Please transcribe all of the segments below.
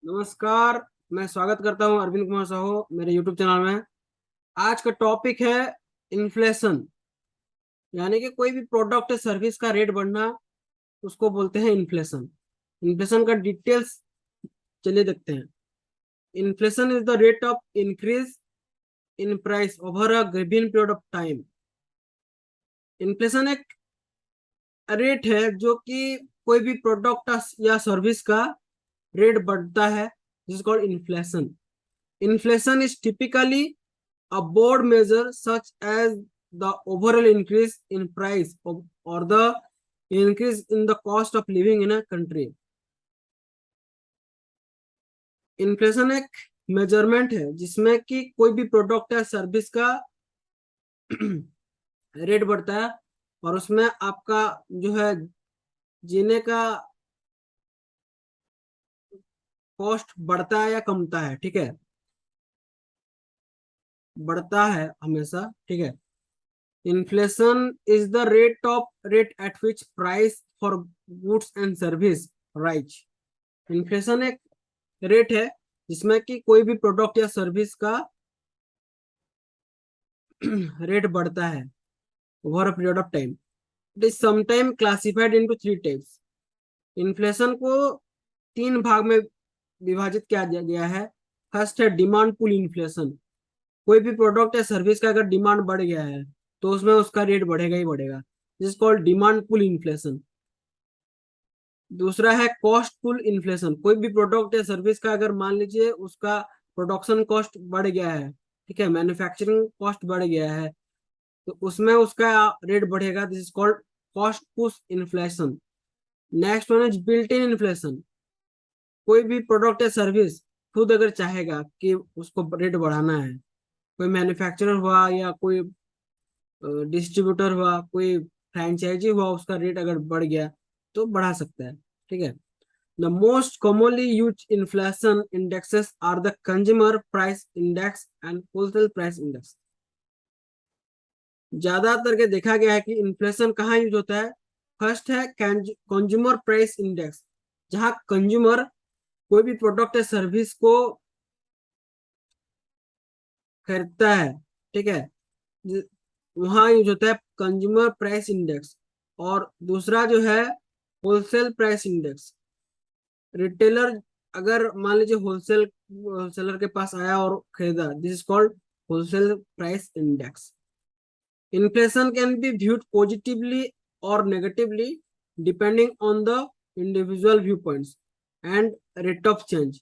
नमस्कार। मैं स्वागत करता हूं अरविंद कुमार साहू मेरे यूट्यूब चैनल में। आज का टॉपिक है इन्फ्लेशन, यानी कि कोई भी प्रोडक्ट या सर्विस का रेट बढ़ना, उसको बोलते हैं इन्फ्लेशन। इन्फ्लेशन का डिटेल्स चलिए देखते हैं। Inflation is the rate of increase in price over a given period of time. Inflation एक रेट है जो कि कोई भी प्रोडक्ट या सर्विस का रेट बढ़ता है, जिसको called inflation. Inflation is typically a board measure such as the overall increase in price or the increase in the cost of living in a country. Inflation एक मेजरमेंट है जिसमें कि कोई भी प्रोडक्ट या सर्विस का रेट बढ़ता है और उसमें आपका जो है जीने का कॉस्ट बढ़ता है या कमता है। ठीक है, बढ़ता है हमेशा। ठीक है, inflation is the rate at which price for goods and service rise। Inflation एक रेट है जिसमें कि कोई भी प्रोडक्ट या सर्विस का रेट बढ़ता है over a period of time. It is sometime classified into three types. Inflation को तीन भाग में विभाजित किया गया है। फर्स्ट है डिमांड पुल इन्फ्लेशन। कोई भी प्रोडक्ट या सर्विस का अगर डिमांड बढ़ गया है तो उसमें उसका रेट बढ़ेगा ही बढ़ेगा, जिस कॉल्ड डिमांड पुल इन्फ्लेशन। दूसरा है कॉस्ट पुल इन्फ्लेशन। कोई भी प्रोडक्ट या सर्विस का अगर मान लीजिए उसका प्रोडक्शन कॉस्ट बढ़ गया है, ठीक है, मैन्युफैक्चरिंग कॉस्ट बढ़ गया है, तो उसमें उसका रेट बढ़ेगा। This is called cost push inflation. Next one is built in inflation. कोई भी प्रोडक्ट या सर्विस खुद अगर चाहेगा कि उसको रेट बढ़ाना है, कोई मैन्युफैक्चरर हुआ या कोई डिस्ट्रीब्यूटर हुआ, कोई फ्रेंचाइजी हुआ, उसका रेट अगर बढ़ गया तो बढ़ा सकता है। ठीक है, the most commonly use inflation indexes are the consumer price index and wholesale price index. ज्यादातर के देखा गया है कि इन्फ्लेशन कहाँ यूज होता है। फर्स्ट है कंज्यूमर प्राइस इंडेक्स, जहां कंज्यूमर कोई भी प्रोडक्ट या सर्विस को खरीदता है, ठीक है, वहां यूज होता है कंज्यूमर प्राइस इंडेक्स। और दूसरा जो है होलसेल प्राइस इंडेक्स। रिटेलर अगर मान लीजिए होलसेलर के पास आया और खरीदा, this is called wholesale price index. Inflation can be viewed positively और negatively depending on the individual view points and rate of change.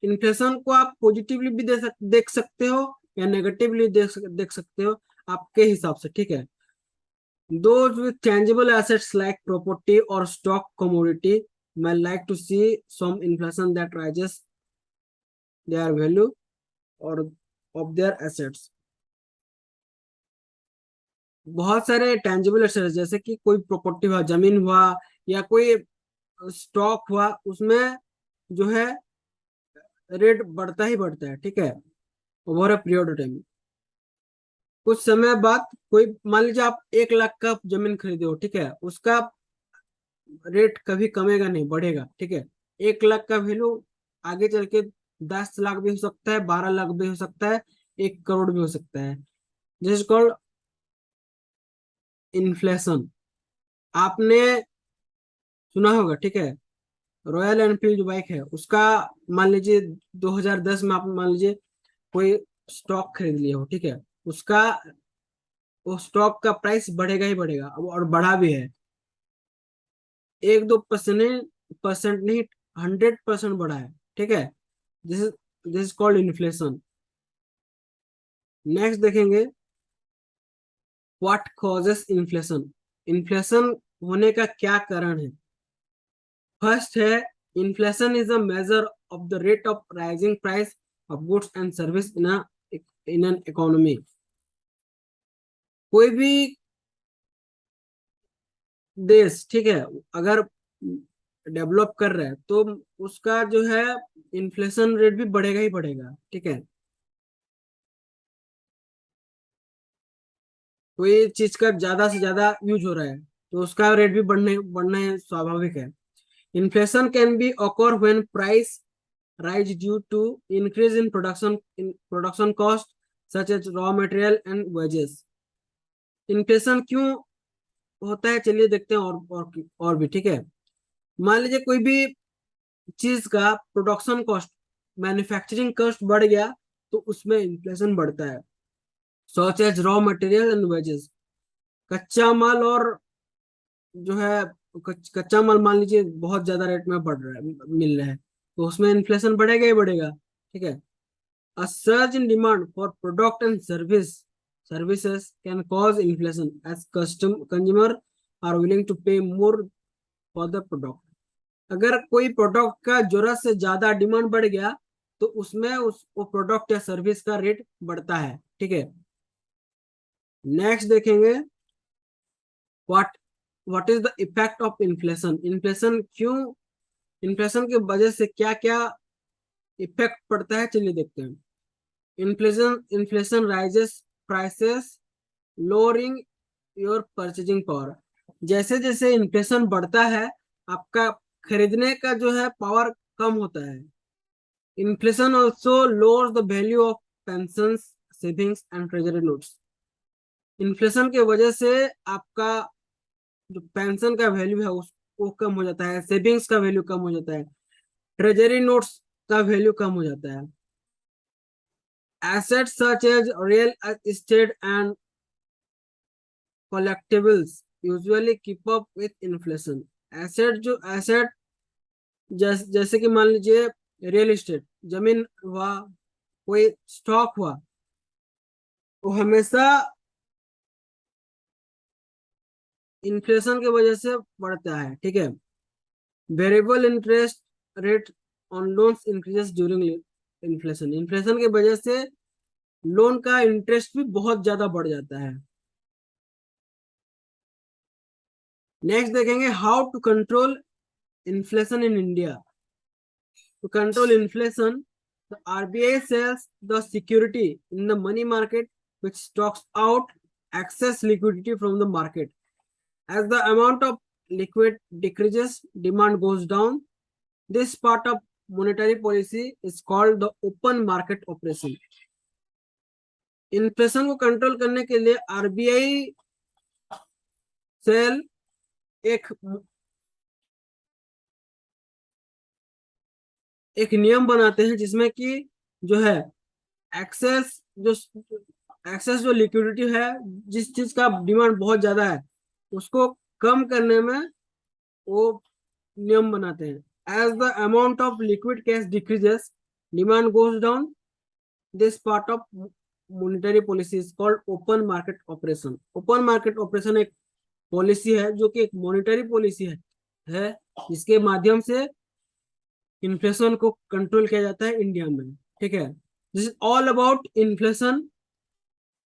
Inflation को आप पॉजिटिवली भी देख सकते हो या नेगेटिवली देख सकते हो, आपके हिसाब से। ठीक है, those with tangible assets like property or stock commodity may like to see some inflation that rises their value or of their assets। बहुत सारे टेंजिबल एसेट्स जैसे कि कोई प्रॉपर्टी हुआ, जमीन हुआ या कोई स्टॉक हुआ, उसमें जो है रेट बढ़ता ही बढ़ता है। ठीक है, over a period of time. कुछ समय बाद कोई मान लीजिए आप 1 लाख का जमीन खरीदे हो, ठीक है, उसका रेट कभी कमेगा नहीं, बढ़ेगा। ठीक है, 1 लाख का वैल्यू आगे चल के 10 लाख भी हो सकता है, 12 लाख भी हो सकता है, 1 करोड़ भी हो सकता है। This is called inflation. आपने सुना होगा, ठीक है, रॉयल एनफील्ड जो बाइक है उसका मान लीजिए 2010 में आप मान लीजिए कोई स्टॉक खरीद लिए हो, ठीक है, उसका वो स्टॉक का प्राइस बढ़ेगा ही बढ़ेगा, और बढ़ा भी है। 1-2% नहीं, 100% बढ़ा है। ठीक है, this is called inflation. Next देखेंगे व्हाट कॉजेस इन्फ्लेशन। इन्फ्लेशन होने का क्या कारण है। फर्स्ट है inflation is a measure of the rate of rising price of goods and service in an economy. कोई भी देश, ठीक है, अगर डेवलप कर रहा है तो उसका जो है इन्फ्लेशन रेट भी बढ़ेगा ही बढ़ेगा। ठीक है, कोई चीज का ज्यादा से ज्यादा यूज हो रहा है तो उसका रेट भी बढ़ने बढ़ना स्वाभाविक है। Inflation can B occur when price rise due to increase in production cost such as raw material and wages. Inflation क्यों होता है, चलिए देखते हैं और भी, ठीक है। मान लीजिए कोई भी चीज का प्रोडक्शन कॉस्ट, मैन्युफैक्चरिंग कॉस्ट बढ़ गया तो उसमें इन्फ्लेशन बढ़ता है। Such as raw material and wages, कच्चा माल और जो है कच्चा माल मान लीजिए बहुत ज्यादा रेट में बढ़ रहा है, मिल रहा है, तो उसमें इन्फ्लेशन बढ़ेगा ही बढ़ेगा, ठीक है। A surge in demand for product and services can cause inflation as consumer are willing to pay more for the product. अगर कोई प्रोडक्ट का जरूरत से ज्यादा डिमांड बढ़ गया तो उसमें वो प्रोडक्ट या सर्विस का रेट बढ़ता है, ठीक है। नेक्स्ट देखेंगे what what is the effect of inflation. Inflation क्यों, इन्फ्लेशन की वजह से क्या क्या इफेक्ट पड़ता है, चलिए देखते हैं। Inflation rises prices lowering your purchasing power. जैसे जैसे इन्फ्लेशन बढ़ता है आपका खरीदने का जो है पावर कम होता है। Inflation also lowers the value of pension, savings and treasury notes. Inflation की वजह से आपका जो पेंशन का वैल्यू है वो कम हो जाता है, सेविंग्स का वैल्यू कम हो जाता है, ट्रेजरी नोट्स का वैल्यू कम हो जाता है। Assets such as real estate and collectibles usually keep up with inflation। Asset जैसे कि मान लीजिए रियल एस्टेट, जमीन हुआ, कोई स्टॉक हुआ, वो हमेशा इन्फ्लेशन की वजह से बढ़ता है, ठीक है। Variable interest rate on loans increases during inflation. Inflation की वजह से लोन का इंटरेस्ट भी बहुत ज्यादा बढ़ जाता है। नेक्स्ट देखेंगे how to control inflation in India. To control inflation, the RBI sells the security in the money market, which stocks out excess liquidity from the market. As the amount of liquid decreases, demand goes down. This part of monetary policy is called the open market operation. Inflation को control करने के लिए RBI cell एक नियम बनाते हैं जिसमें कि जो है एक्सेस जो एक्सेस जो लिक्विडिटी है, जिस चीज का डिमांड बहुत ज्यादा है उसको कम करने में वो नियम बनाते हैं। As the amount of liquid cash decreases, demand goes down. This part of monetary policy is called open market operation. Open market operation एक पॉलिसी है जो कि एक मॉनेटरी पॉलिसी है जिसके माध्यम से इन्फ्लेशन को कंट्रोल किया जाता है इंडिया में, ठीक है। This is all about inflation.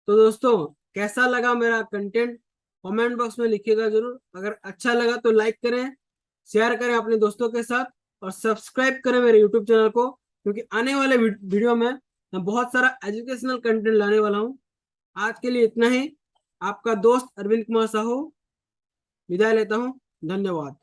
तो दोस्तों कैसा लगा मेरा कंटेंट, कमेंट बॉक्स में लिखिएगा जरूर। अगर अच्छा लगा तो लाइक करें, शेयर करें अपने दोस्तों के साथ और सब्सक्राइब करें मेरे यूट्यूब चैनल को, क्योंकि आने वाले वीडियो में मैं बहुत सारा एजुकेशनल कंटेंट लाने वाला हूँ। आज के लिए इतना ही। आपका दोस्त अरविंद कुमार साहू विदाई लेता हूँ। धन्यवाद।